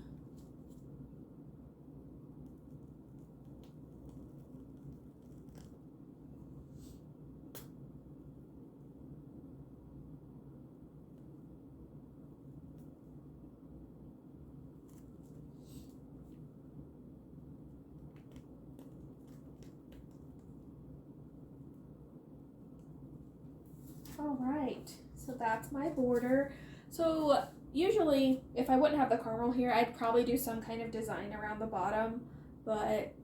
All right, so that's my border. So usually if I wouldn't have the caramel here, I'd probably do some kind of design around the bottom, but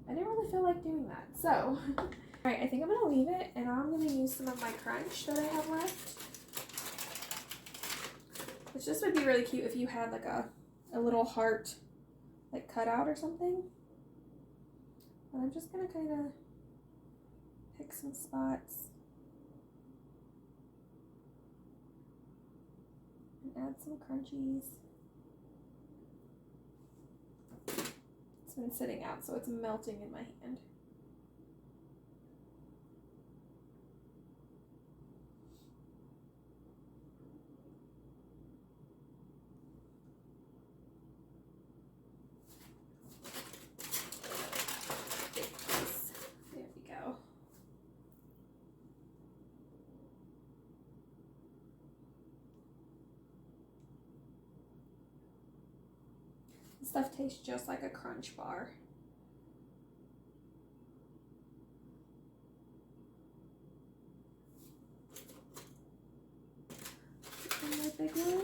I didn't really feel like doing that. So, all right, I think I'm gonna leave it and I'm gonna use some of my crunch that I have left. Which this would be really cute if you had like a little heart like cut out or something. But I'm just gonna kind of pick some spots. Add some crunchies. It's been sitting out, so it's melting in my hand. There we go. This stuff tastes just like a Crunch bar. And my big one.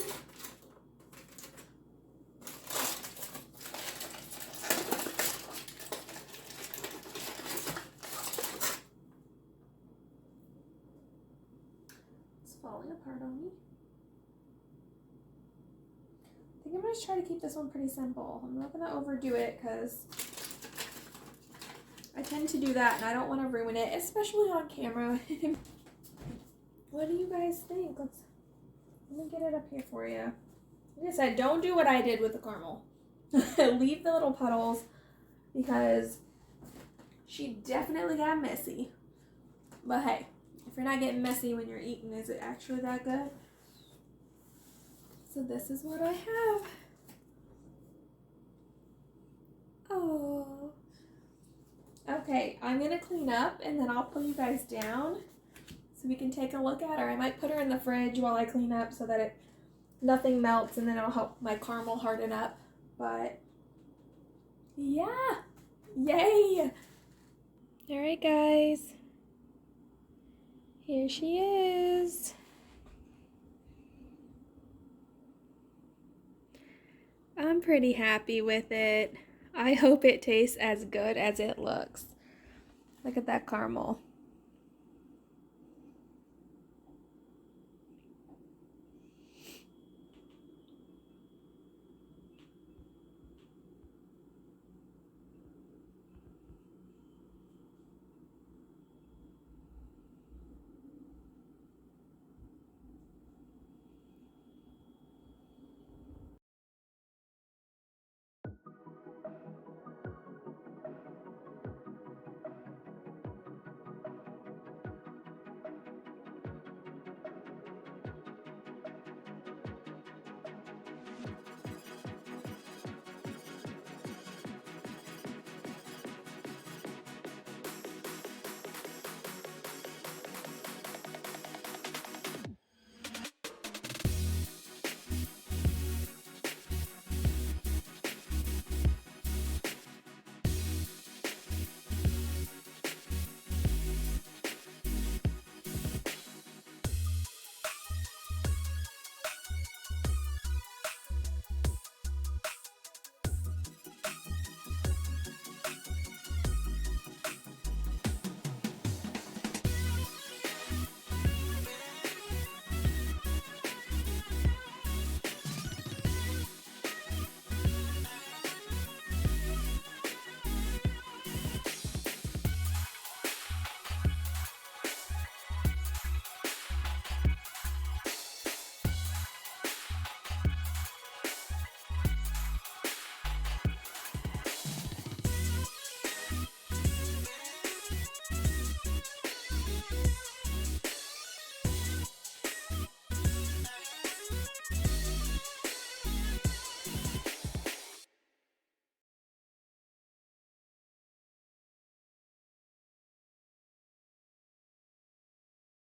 It's falling apart on me. I think I'm going to try to keep this one pretty simple. I'm not going to overdo it because I tend to do that and I don't want to ruin it, especially on camera. What do you guys think? Let me get it up here for you. Like I said, don't do what I did with the caramel. Leave the little puddles because she definitely got messy. But hey, if you're not getting messy when you're eating, is it actually that good? So this is what I have. Oh. Okay, I'm going to clean up and then I'll pull you guys down so we can take a look at her. I might put her in the fridge while I clean up so that nothing melts and then it'll help my caramel harden up. But yeah, yay. All right, guys. Here she is. I'm pretty happy with it. I hope it tastes as good as it looks. Look at that caramel.